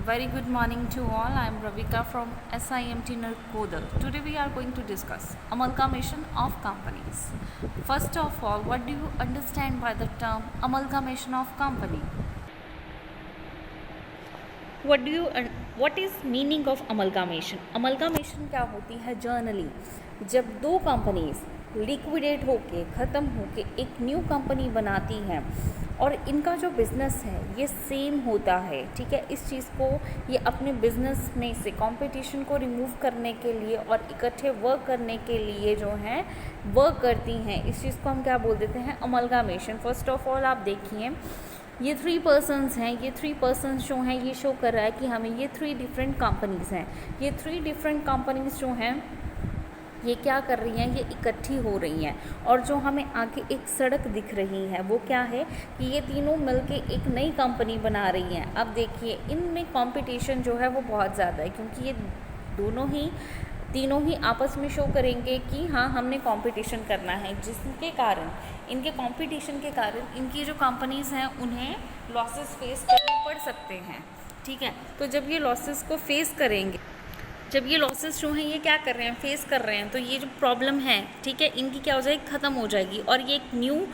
very good morning to all. I am Ravika from SIMT Narkodal. Today we are going to discuss amalgamation of companies. First of all, what do you understand by the term amalgamation of company? What is meaning of amalgamation? Amalgamation क्या होती है generally जब दो companies liquidate होके ख़त्म होके एक new company बनाती हैं और इनका जो बिज़नेस है ये सेम होता है, ठीक है। इस चीज़ को ये अपने बिज़नेस में से कंपटीशन को रिमूव करने के लिए और इकट्ठे वर्क करने के लिए जो है वर्क करती हैं। इस चीज़ को हम क्या बोल देते हैं? अमलगामेशन। फर्स्ट ऑफ ऑल आप देखिए ये 3 पर्सन्स हैं। ये 3 पर्सन्स जो हैं ये शो कर रहा है कि हमें ये 3 डिफरेंट कंपनीज़ हैं। ये 3 डिफरेंट कंपनीज़ जो हैं ये क्या कर रही हैं? ये इकट्ठी हो रही हैं और जो हमें आगे एक सड़क दिख रही है वो क्या है कि ये तीनों मिलके एक नई कंपनी बना रही हैं। अब देखिए इनमें कंपटीशन जो है वो बहुत ज़्यादा है क्योंकि ये तीनों ही आपस में शो करेंगे कि हाँ हमने कंपटीशन करना है, जिसके कारण इनके कंपटीशन के कारण इनकी जो कंपनीज़ हैं उन्हें लॉसेस फेस करने पड़ सकते हैं, ठीक है। तो जब ये लॉसेस को फेस करेंगे, जब ये लॉसेस जो हैं ये क्या कर रहे हैं? फेस कर रहे हैं, तो ये जो प्रॉब्लम है, ठीक है, इनकी क्या हो जाएगी? ख़त्म हो जाएगी और ये एक न्यू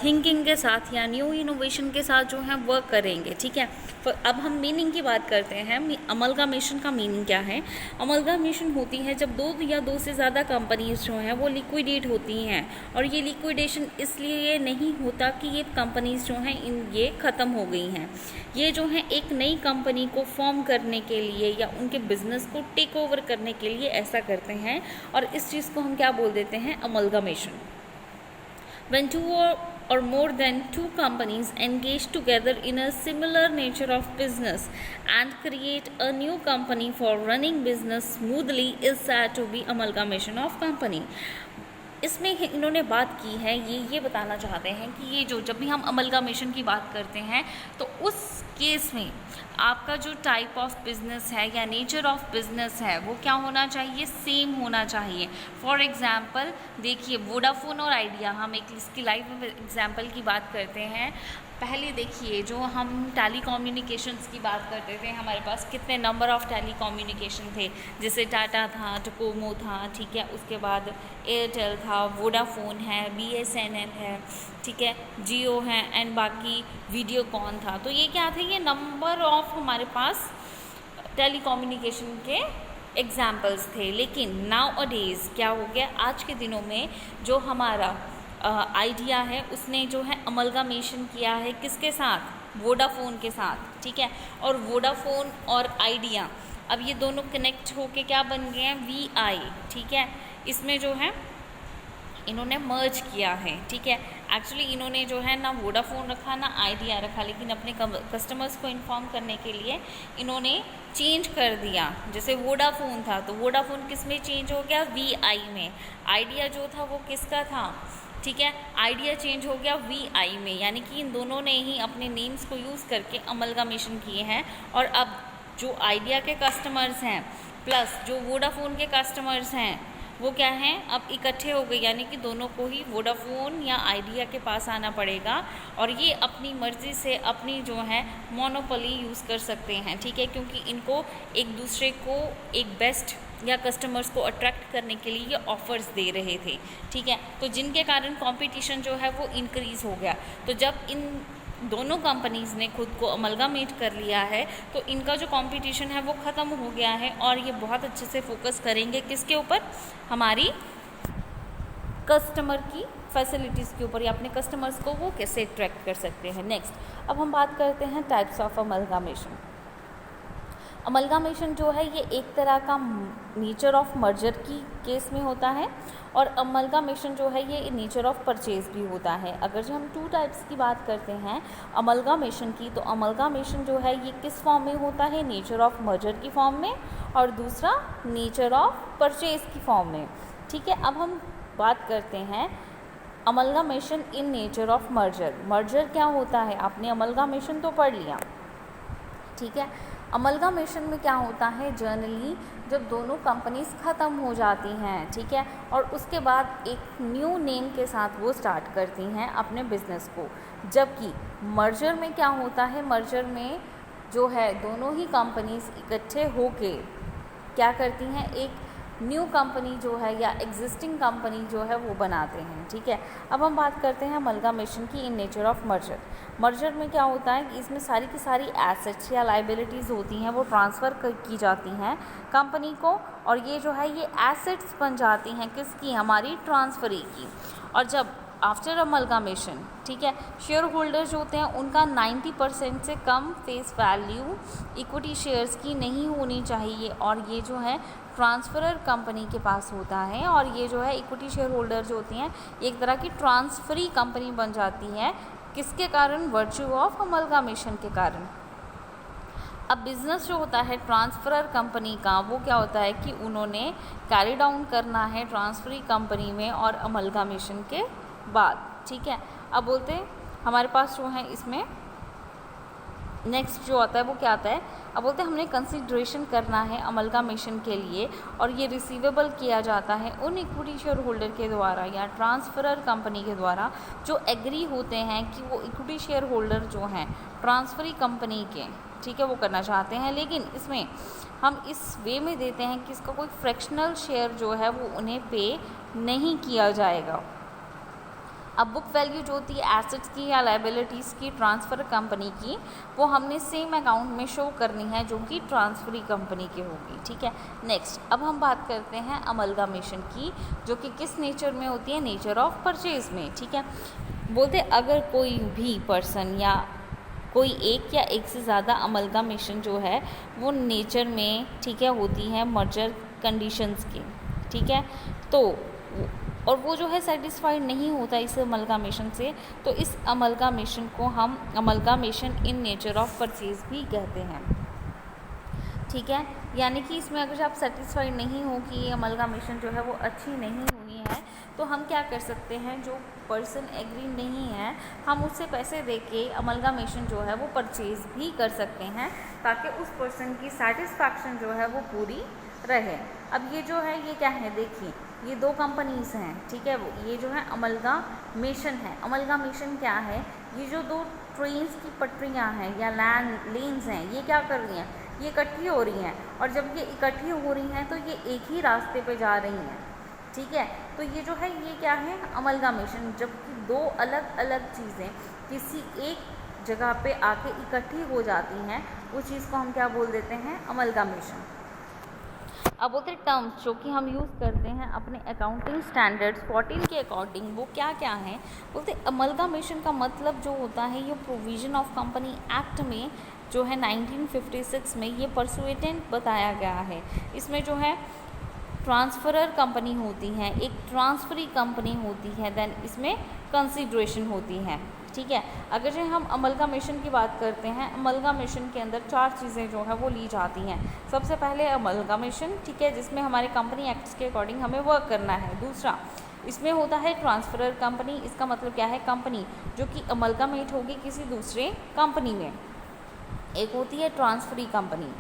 थिंकिंग के साथ या न्यू इनोवेशन के साथ जो है वर्क करेंगे, ठीक है। तो अब हम मीनिंग की बात करते हैं। अमलगामेशन का मीनिंग क्या है? अमलगामेशन होती है जब 2 या 2 से ज़्यादा कंपनीज जो हैं वो लिक्विडेट होती हैं और ये लिक्विडेशन इसलिए नहीं होता कि ये कंपनीज जो हैं ये ख़त्म हो गई हैं। ये जो है एक नई कंपनी को फॉर्म करने के लिए या उनके बिजनेस को टेक ओवर करने के लिए ऐसा करते हैं और इस चीज़ को हम क्या बोल देते हैं? अमलगामेशन। When 2 or more than 2 companies engage together in a similar nature of business and create a new company for running business smoothly is said to be amalgamation of company. इसमें इन्होंने बात की है, ये बताना चाहते हैं कि ये जो जब भी हम अमलगामेशन की बात करते हैं तो उस केस में आपका जो टाइप ऑफ बिज़नेस है या नेचर ऑफ बिज़नेस है वो क्या होना चाहिए? सेम होना चाहिए। फॉर एग्ज़ाम्पल देखिए वोडाफोन और आइडिया, हम एक इसकी लाइव एग्ज़ाम्पल की बात करते हैं। पहले देखिए जो हम टेली कम्युनिकेशंस की बात करते थे, हमारे पास कितने नंबर ऑफ़ टेली कम्युनिकेशन थे, जैसे टाटा था, डोकोमो था, ठीक है, उसके बाद एयरटेल था, वोडाफोन है, BSNL है, ठीक है, जियो है एंड बाकी वीडियोकॉन था। तो ये क्या थे? ये नंबर ऑफ हमारे पास टेली कम्युनिकेशन के एग्जाम्पल्स थे। लेकिन नाउ अ डेज़ क्या हो गया? आज के दिनों में जो हमारा आइडिया है उसने जो है अमलगामेशन किया है किसके साथ? वोडाफोन के साथ, ठीक है। और वोडाफोन और आइडिया अब ये दोनों कनेक्ट होके क्या बन गए हैं? VI, ठीक है। इसमें जो है इन्होंने मर्ज किया है, ठीक है। एक्चुअली इन्होंने जो है ना वोडाफोन रखा ना आइडिया रखा, लेकिन अपने कस्टमर्स को इन्फॉर्म करने के लिए इन्होंने चेंज कर दिया। जैसे वोडाफोन था तो वोडाफोन किस में चेंज हो गया? VI में। आइडिया जो था वो किसका था? ठीक है, आइडिया चेंज हो गया VI में। यानी कि इन दोनों ने ही अपने नेम्स को यूज़ करके अमलगामेशन किए हैं और अब जो आइडिया के कस्टमर्स हैं प्लस जो वोडाफोन के कस्टमर्स हैं वो क्या हैं? अब इकट्ठे हो गए, यानी कि दोनों को ही वोडाफोन या आइडिया के पास आना पड़ेगा और ये अपनी मर्ज़ी से अपनी जो है मोनोपोली यूज़ कर सकते हैं, ठीक है, क्योंकि इनको एक दूसरे को एक बेस्ट या कस्टमर्स को अट्रैक्ट करने के लिए ये ऑफ़र्स दे रहे थे, ठीक है। तो जिनके कारण कंपटीशन जो है वो इंक्रीज़ हो गया। तो जब इन दोनों कंपनीज़ ने खुद को अमलगामेट कर लिया है तो इनका जो कंपटीशन है वो ख़त्म हो गया है और ये बहुत अच्छे से फोकस करेंगे किसके ऊपर? हमारी कस्टमर की फैसिलिटीज़ के ऊपर या अपने कस्टमर्स को वो कैसे अट्रैक्ट कर सकते हैं। नेक्स्ट अब हम बात करते हैं टाइप्स ऑफ अमलगामेशन। अमलगामेशन जो है ये एक तरह का नेचर ऑफ मर्जर की केस में होता है और अमलगामेशन जो है ये नेचर ऑफ परचेज भी होता है। अगर जो हम 2 टाइप्स की बात करते हैं अमलगामेशन की, तो अमलगामेशन जो है ये किस फॉर्म में होता है? नेचर ऑफ मर्जर की फॉर्म में और दूसरा नेचर ऑफ परचेज की फॉर्म में, ठीक है। अब हम बात करते हैं amalgamation in nature of merger. Merger क्या होता है? आपने अमलगामेशन तो पढ़ लिया, ठीक है। अमलगामेशन में क्या होता है? जनरली जब दोनों कंपनीज ख़त्म हो जाती हैं, ठीक है, और उसके बाद एक न्यू नेम के साथ वो स्टार्ट करती हैं अपने बिज़नेस को। जबकि मर्जर में क्या होता है? मर्जर में जो है दोनों ही कंपनीज इकट्ठे होके क्या करती हैं, एक न्यू कंपनी जो है या एग्जिस्टिंग कंपनी जो है वो बनाते हैं। ठीक है, अब हम बात करते हैं अमलगामेशन की इन नेचर ऑफ मर्जर। मर्जर में क्या होता है कि इसमें सारी की सारी एसेट्स या लाइबिलिटीज़ होती हैं वो ट्रांसफ़र की जाती हैं कंपनी को, और ये जो है ये एसेट्स बन जाती हैं किसकी, हमारी ट्रांसफरी की। और जब आफ्टर अमलगामेशन, ठीक है, शेयर होल्डर्स जो होते हैं उनका 90% से कम फेस वैल्यू इक्विटी शेयर्स की नहीं होनी चाहिए, और ये जो है ट्रांसफरर कंपनी के पास होता है, और ये जो है इक्विटी शेयर होल्डर जो होती हैं एक तरह की ट्रांसफरी कंपनी बन जाती है। किसके कारण, वर्च्यू ऑफ अमलगामेशन के कारण। अब बिज़नेस जो होता है ट्रांसफरर कंपनी का, वो क्या होता है कि उन्होंने कैरी डाउन करना है ट्रांसफरी कंपनी में और अमलगामेशन के बाद। ठीक है, अब बोलते हैं हमारे पास जो है इसमें नेक्स्ट जो आता है वो क्या आता है, अब बोलते हैं हमने कंसिडरेशन करना है अमलगामेशन के लिए, और ये रिसीवेबल किया जाता है उन इक्विटी शेयर होल्डर के द्वारा या ट्रांसफरर कंपनी के द्वारा जो एग्री होते हैं कि वो इक्विटी शेयर होल्डर जो हैं ट्रांसफरी कंपनी के, ठीक है, वो करना चाहते हैं, लेकिन इसमें हम इस वे में देते हैं कि इसका कोई फ्रैक्शनल शेयर जो है वो उन्हें पे नहीं किया जाएगा। अब बुक वैल्यू जो होती है एसेट्स की या लाइबिलिटीज़ की ट्रांसफ़र कंपनी की, वो हमने सेम अकाउंट में शो करनी है जो कि ट्रांसफरी कंपनी की होगी। ठीक है, नेक्स्ट अब हम बात करते हैं अमलगामेशन की, जो कि किस नेचर में होती है, नेचर ऑफ परचेज में। ठीक है, बोलते अगर कोई भी पर्सन या कोई एक या एक से ज़्यादा अमलगामेशन जो है वो नेचर में, ठीक है, होती है मर्जर कंडीशंस की। ठीक है, तो और वो जो है सेटिस्फाइड नहीं होता इस अमलगामेशन से, तो इस अमलगामेशन को हम अमलगामेशन इन नेचर ऑफ परचेज भी कहते हैं। ठीक है, यानी कि इसमें अगर आप सेटिस्फाइड नहीं हो कि ये अमलगामेशन जो है वो अच्छी नहीं हुई है, तो हम क्या कर सकते हैं, जो पर्सन एग्री नहीं है हम उससे पैसे दे के अमलगामेशन जो है वो परचेज़ भी कर सकते हैं, ताकि उस पर्सन की सेटिस्फैक्शन जो है वो पूरी रहे। अब ये जो है ये क्या है, देखिए ये दो कंपनीज़ हैं। ठीक है, ये जो है अमलगामेशन है। अमलगामेशन क्या है, ये जो दो ट्रेन्स की पटरियाँ हैं या लेन्स हैं, ये क्या कर रही हैं, ये इकट्ठी हो रही हैं, और जब ये इकट्ठी हो रही हैं तो ये एक ही रास्ते पे जा रही हैं। ठीक है, तो ये जो है ये क्या है, अमलगामेशन, जबकि दो अलग अलग चीज़ें किसी एक जगह पे आके इकट्ठी हो जाती हैं, उस चीज़ को हम क्या बोल देते हैं, अमलगामेशन। अब बोलते हैं टर्म्स जो कि हम यूज़ करते हैं अपने अकाउंटिंग स्टैंडर्ड्स 14 के अकॉर्डिंग, वो क्या क्या हैं। बोलते अमलगामेशन का मतलब जो होता है ये प्रोविज़न ऑफ कंपनी एक्ट में जो है 1956 में ये परसुएटेंट बताया गया है। इसमें जो है ट्रांसफरर कंपनी होती है, एक ट्रांसफरी कंपनी होती है, देन इसमें कंसिडरेशन होती है। ठीक है, अगर जो हम अमलगामेशन की बात करते हैं, अमलगामेशन के अंदर 4 चीज़ें जो है वो ली जाती हैं। सबसे पहले अमलगामेशन, ठीक है, जिसमें हमारे कंपनी एक्ट्स के अकॉर्डिंग हमें वर्क करना है। दूसरा इसमें होता है ट्रांसफरर कंपनी, इसका मतलब क्या है, कंपनी जो कि अमलगामेट होगी किसी दूसरे कंपनी में। एक होती है ट्रांसफरी कंपनी,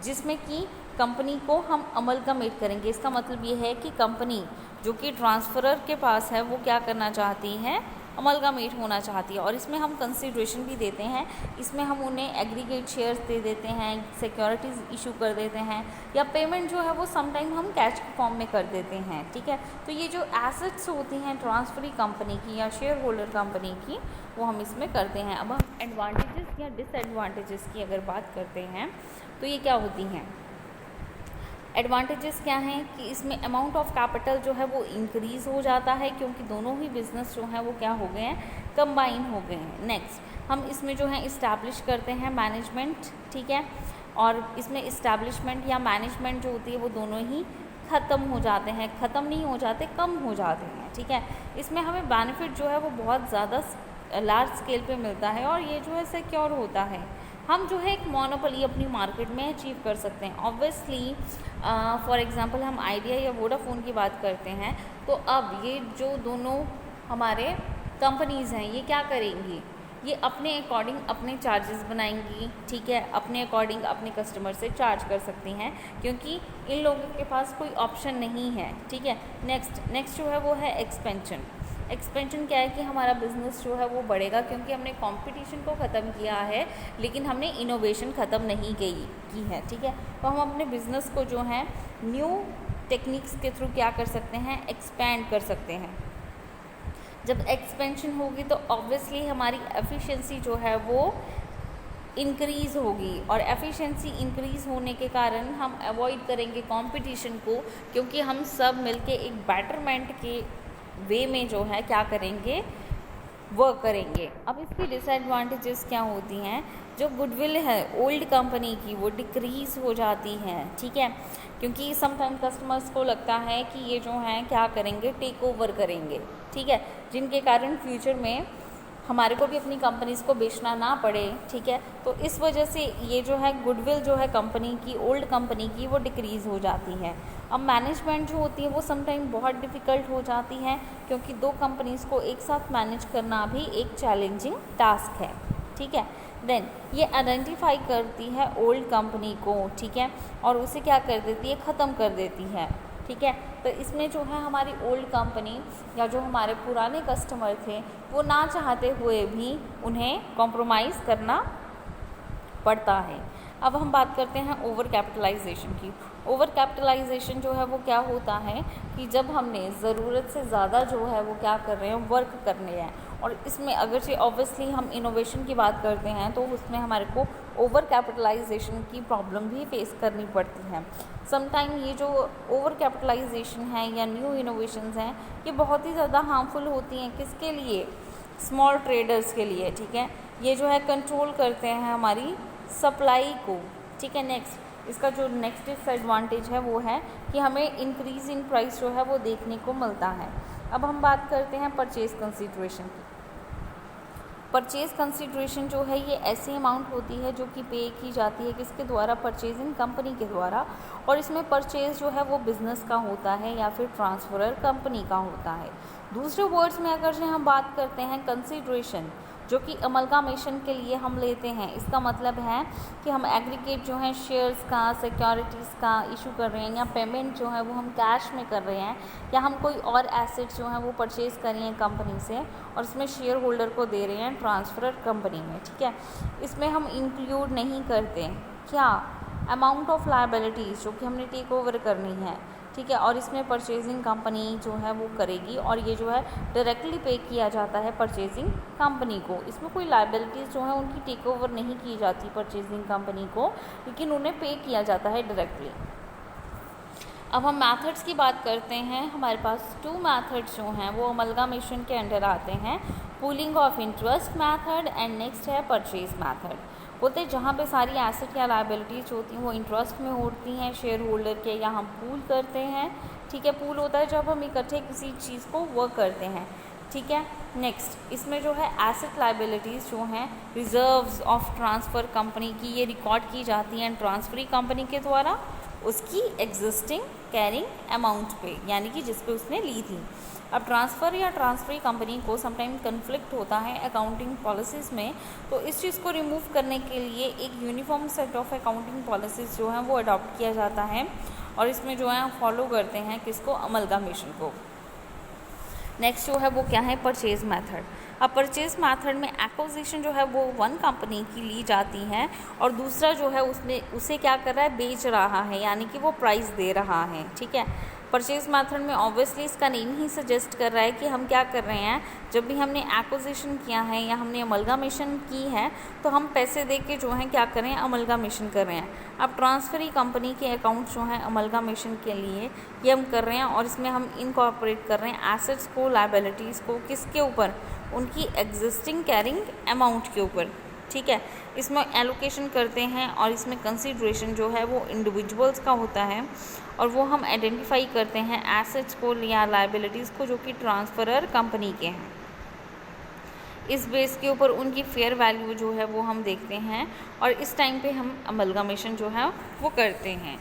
जिसमें कि कंपनी को हम अमलगामेट करेंगे। इसका मतलब ये है कि कंपनी जो कि ट्रांसफरर के पास है वो क्या करना चाहती है, अमलगामेट होना चाहती है, और इसमें हम कंसिडरेशन भी देते हैं। इसमें हम उन्हें एग्रीगेट शेयर्स दे देते हैं, सिक्योरिटीज़ इशू कर देते हैं, या पेमेंट जो है वो समटाइम हम कैश के फॉर्म में कर देते हैं। ठीक है, तो ये जो एसेट्स होती हैं ट्रांसफरी कंपनी की या शेयर होल्डर कंपनी की, वो हम इसमें करते हैं। अब हम एडवांटेजेस या डिसएडवांटेजेस की अगर बात करते हैं तो ये क्या होती हैं। एडवांटेजेस क्या हैं कि इसमें अमाउंट ऑफ कैपिटल जो है वो इंक्रीज़ हो जाता है, क्योंकि दोनों ही बिज़नेस जो हैं वो क्या हो गए हैं, कंबाइन हो गए हैं। नेक्स्ट हम इसमें जो है इस्टेब्लिश करते हैं मैनेजमेंट। ठीक है, और इसमें इस्टेब्लिशमेंट या मैनेजमेंट जो होती है वो दोनों ही ख़त्म हो जाते हैं, ख़त्म नहीं हो जाते, कम हो जाते हैं। ठीक है, इसमें हमें बेनिफिट जो है वो बहुत ज़्यादा लार्ज स्केल पे मिलता है, और ये जो है सिक्योर होता है। हम जो है एक मोनोपोली अपनी मार्केट में अचीव कर सकते हैं। ऑब्वियसली फॉर एग्जांपल हम आइडिया या वोडाफोन की बात करते हैं, तो अब ये जो दोनों हमारे कंपनीज़ हैं ये क्या करेंगी, ये अपने अकॉर्डिंग अपने चार्जेस बनाएंगी। ठीक है, अपने अकॉर्डिंग अपने कस्टमर से चार्ज कर सकती हैं, क्योंकि इन लोगों के पास कोई ऑप्शन नहीं है। ठीक है, नेक्स्ट जो है वो है एक्सपेंशन। एक्सपेंशन क्या है कि हमारा बिजनेस जो है वो बढ़ेगा, क्योंकि हमने कंपटीशन को ख़त्म किया है लेकिन हमने इनोवेशन ख़त्म नहीं की है, ठीक है। तो हम अपने बिजनेस को जो है न्यू टेक्निक्स के थ्रू क्या कर सकते हैं, एक्सपैंड कर सकते हैं। जब एक्सपेंशन होगी तो ऑब्वियसली हमारी एफिशिएंसी जो है वो इंक्रीज़ होगी, और एफिशिएंसी इंक्रीज़ होने के कारण हम अवॉइड करेंगे कंपटीशन को, क्योंकि हम सब मिलके एक बेटरमेंट के वे में जो है क्या करेंगे, वर्क करेंगे। अब इसकी डिसएडवांटेजेस क्या होती हैं, जो गुडविल है ओल्ड कंपनी की वो डिक्रीज़ हो जाती है, ठीक है, क्योंकि समटाइम कस्टमर्स को लगता है कि ये जो है क्या करेंगे, टेक ओवर करेंगे, ठीक है, जिनके कारण फ्यूचर में हमारे को भी अपनी कंपनीज़ को बेचना ना पड़े, ठीक है। तो इस वजह से ये जो है गुडविल जो है कंपनी की, ओल्ड कंपनी की, वो डिक्रीज़ हो जाती है। अब मैनेजमेंट जो होती है वो समटाइम बहुत डिफ़िकल्ट हो जाती है, क्योंकि दो कंपनीज़ को एक साथ मैनेज करना भी एक चैलेंजिंग टास्क है, ठीक है। देन ये आइडेंटिफाई करती है ओल्ड कंपनी को, ठीक है, और उसे क्या कर देती है, ख़त्म कर देती है, ठीक है। तो इसमें जो है हमारी ओल्ड कंपनी या जो हमारे पुराने कस्टमर थे वो ना चाहते हुए भी उन्हें कॉम्प्रोमाइज़ करना पड़ता है। अब हम बात करते हैं ओवर कैपिटलाइजेशन की। ओवर कैपिटलाइजेशन जो है वो क्या होता है कि जब हमने ज़रूरत से ज़्यादा जो है वो क्या कर रहे हैं, वर्क करने हैं, और इसमें अगरचे ऑब्वियसली हम इनोवेशन की बात करते हैं तो उसमें हमारे को ओवर कैपिटलाइजेशन की प्रॉब्लम भी फेस करनी पड़ती है। समटाइम ये जो ओवर कैपिटलाइजेशन है या न्यू इनोवेशंस हैं ये बहुत ही ज़्यादा हार्मफुल होती हैं, किसके लिए, स्मॉल ट्रेडर्स के लिए, ठीक है। ये जो है कंट्रोल करते हैं हमारी सप्लाई को, ठीक है। नेक्स्ट इसका जो नेक्स्ट डिसएडवांटेज है वो है कि हमें इंक्रीज़ इन प्राइस जो है वो देखने को मिलता है। अब हम बात करते हैं परचेज़ कंसिडरेशन की। परचेज़ कंसिडरेशन जो है ये ऐसी अमाउंट होती है जो कि पे की जाती है किसके द्वारा, परचेजिंग कंपनी के द्वारा, और इसमें परचेज़ जो है वो बिज़नेस का होता है या फिर ट्रांसफरर कंपनी का होता है। दूसरे वर्ड्स में अगर हम बात करते हैं कंसिडरेशन जो कि अमलगामेशन के लिए हम लेते हैं, इसका मतलब है कि हम एग्रीगेट जो है शेयर्स का, सिक्योरिटीज़ का इशू कर रहे हैं, या पेमेंट जो है वो हम कैश में कर रहे हैं, या हम कोई और एसेट्स जो हैं वो परचेज़ कर रहे हैं कंपनी से और इसमें शेयर होल्डर को दे रहे हैं ट्रांसफरर कंपनी में, ठीक है। इसमें हम इंक्लूड नहीं करते क्या, अमाउंट ऑफ लायबिलिटीज़ जो कि हमने टेक ओवर करनी है, ठीक है, और इसमें परचेजिंग कंपनी जो है वो करेगी, और ये जो है डायरेक्टली पे किया जाता है परचेजिंग कंपनी को। इसमें कोई लायबिलिटीज़ जो है उनकी टेक ओवर नहीं की जाती परचेजिंग कंपनी को, लेकिन उन्हें पे किया जाता है डायरेक्टली। अब हम मेथड्स की बात करते हैं। हमारे पास 2 मेथड्स जो हैं वो अमलगामेशन के अंडर आते हैं, pooling of interest method and next है परचेज मेथड। बोलते हैं जहाँ पे सारी एसेट या लायबिलिटीज़ होती हैं वो इंटरेस्ट में होती हैं शेयर होल्डर के, या हम पूल करते हैं, ठीक है। पूल होता है जब हम इकट्ठे किसी चीज़ को वर्क करते हैं, ठीक है। नेक्स्ट इसमें जो है एसेट लायबिलिटीज़ जो हैं रिजर्व्स ऑफ ट्रांसफ़र कंपनी की, ये रिकॉर्ड की जाती हैं ट्रांसफरी कंपनी के द्वारा उसकी एग्जिस्टिंग कैरिंग अमाउंट पे, यानी कि जिस पे उसने ली थी। अब ट्रांसफ़र या ट्रांसफरी कंपनी को समटाइम कन्फ्लिक्ट होता है अकाउंटिंग पॉलिसीज़ में, तो इस चीज़ को रिमूव करने के लिए एक uniform set of accounting policies जो हैं वो अडॉप्ट किया जाता है, और इसमें जो है फॉलो करते हैं किसको, अमलगामेशन को। नेक्स्ट जो है वो क्या है, परचेज़ मेथड। अब परचेज़ मेथड में एक्विजिशन जो है वो वन कंपनी की ली जाती है और दूसरा जो है उसे क्या कर रहा है, बेच रहा है, यानी कि वो प्राइस दे रहा है, ठीक है। परचेज़ मेथड में ऑब्वियसली इसका नेम ही सजेस्ट कर रहा है कि हम क्या कर रहे हैं, जब भी हमने एक्विजिशन किया है या हमने अमलगामेशन की है तो हम पैसे दे के जो है क्या कर रहे हैं, अमलगामेशन कर रहे हैं। अब ट्रांसफरी कंपनी के अकाउंट जो हैं अमलगामेशन के लिए ये हम कर रहे हैं, और इसमें हम इनकॉर्पोरेट कर रहे हैं एसेट्स को, लायबिलिटीज़ को, किसके ऊपर, उनकी एग्जिस्टिंग कैरिंग अमाउंट के ऊपर, ठीक है। इसमें एलोकेशन करते हैं और इसमें कंसीडरेशन जो है वो इंडिविजुअल्स का होता है, और वो हम आइडेंटिफाई करते हैं एसेट्स को या लायबिलिटीज़ को जो कि ट्रांसफरर कंपनी के हैं। इस बेस के ऊपर उनकी फेयर वैल्यू जो है वो हम देखते हैं, और इस टाइम पे हम अमलगामेशन जो है वो करते हैं।